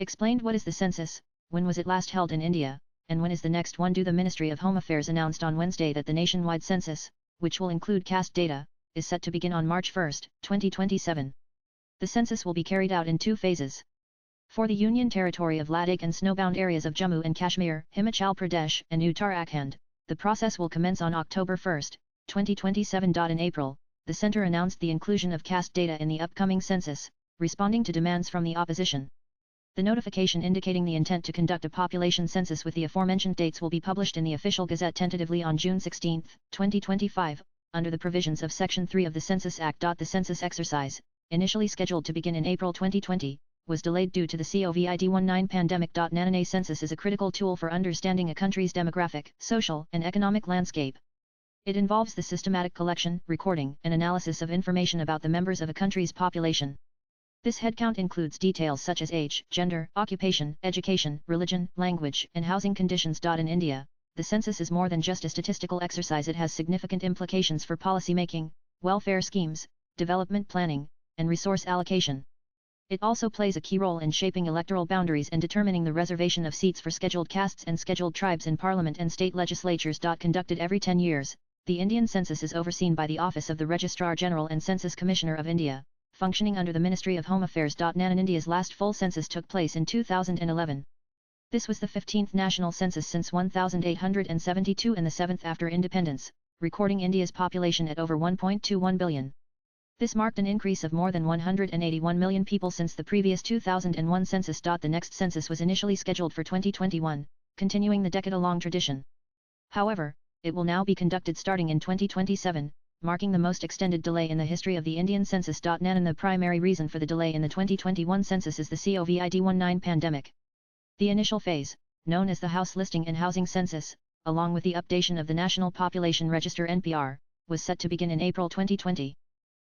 Explained what is the census, when was it last held in India, and when is the next one due? The Ministry of Home Affairs announced on Wednesday that the nationwide census, which will include caste data, is set to begin on March 1, 2027. The census will be carried out in 2 phases. For the Union Territory of Ladakh and snowbound areas of Jammu and Kashmir, Himachal Pradesh and Uttarakhand, the process will commence on October 1, 2027. In April, the centre announced the inclusion of caste data in the upcoming census, responding to demands from the opposition. The notification indicating the intent to conduct a population census with the aforementioned dates will be published in the Official Gazette tentatively on June 16, 2025, under the provisions of Section 3 of the Census Act. The census exercise, initially scheduled to begin in April 2020, was delayed due to the COVID-19 pandemic. A census is a critical tool for understanding a country's demographic, social, and economic landscape. It involves the systematic collection, recording, and analysis of information about the members of a country's population. This headcount includes details such as age, gender, occupation, education, religion, language, and housing conditions. In India, the census is more than just a statistical exercise. It has significant implications for policymaking, welfare schemes, development planning, and resource allocation. It also plays a key role in shaping electoral boundaries and determining the reservation of seats for scheduled castes and scheduled tribes in parliament and state legislatures. Conducted every 10 years, the Indian census is overseen by the Office of the Registrar General and Census Commissioner of India, functioning under the Ministry of Home Affairs. India's last full census took place in 2011. This was the 15th national census since 1872 and the 7th after independence, recording India's population at over 1.21 billion. This marked an increase of more than 181 million people since the previous 2001 census. The next census was initially scheduled for 2021, continuing the decade-long tradition. However, it will now be conducted starting in 2027, marking the most extended delay in the history of the Indian census. And the primary reason for the delay in the 2021 census is the COVID-19 pandemic. The initial phase, known as the House Listing and Housing Census, along with the updation of the National Population Register (NPR), was set to begin in April 2020.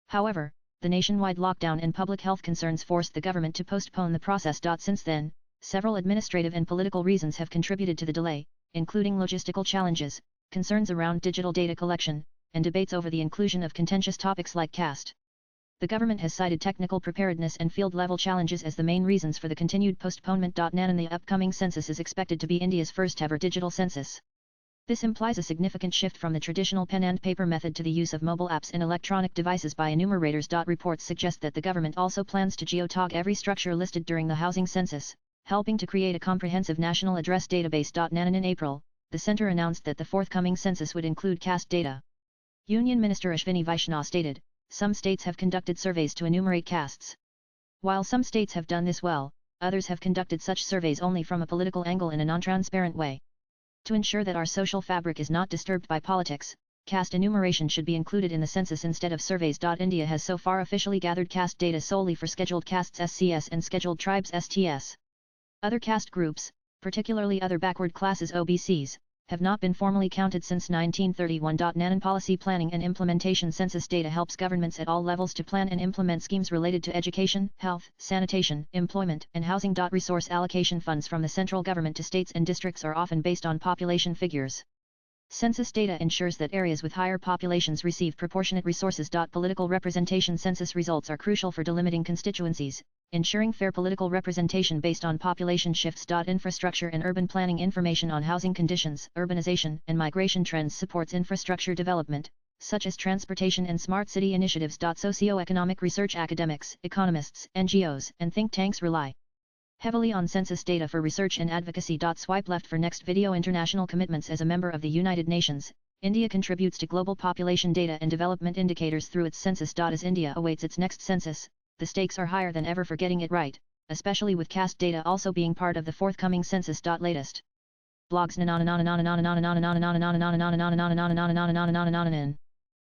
However, the nationwide lockdown and public health concerns forced the government to postpone the process. Since then, several administrative and political reasons have contributed to the delay, including logistical challenges, concerns around digital data collection, and debates over the inclusion of contentious topics like caste. The government has cited technical preparedness and field-level challenges as the main reasons for the continued postponement. And the upcoming census is expected to be India's first-ever digital census. This implies a significant shift from the traditional pen and paper method to the use of mobile apps and electronic devices by enumerators. Reports suggest that the government also plans to geotag every structure listed during the housing census, helping to create a comprehensive national address database. And in April, the centre announced that the forthcoming census would include caste data. Union Minister Ashwini Vaishnaw stated, "Some states have conducted surveys to enumerate castes. While some states have done this well, others have conducted such surveys only from a political angle in a non-transparent way. To ensure that our social fabric is not disturbed by politics, caste enumeration should be included in the census instead of surveys." India has so far officially gathered caste data solely for scheduled castes (SCS) and scheduled tribes (STS). Other caste groups, particularly other backward classes (OBCs), have not been formally counted since 1931. In policy planning and implementation, census data helps governments at all levels to plan and implement schemes related to education, health, sanitation, employment, and housing. Resource allocation funds from the central government to states and districts are often based on population figures. Census data ensures that areas with higher populations receive proportionate resources. Political representation. Census results are crucial for delimiting constituencies, ensuring fair political representation based on population shifts. Infrastructure and urban planning. Information on housing conditions, urbanization, and migration trends supports infrastructure development, such as transportation and smart city initiatives. Socioeconomic research. Academics, economists, NGOs, and think tanks rely heavily on census data for research and advocacy. Swipe left for next video. International commitments. As a member of the United Nations, India contributes to global population data and development indicators through its census. As India awaits its next census, the stakes are higher than ever for getting it right, especially with caste data also being part of the forthcoming census. Latest blogs.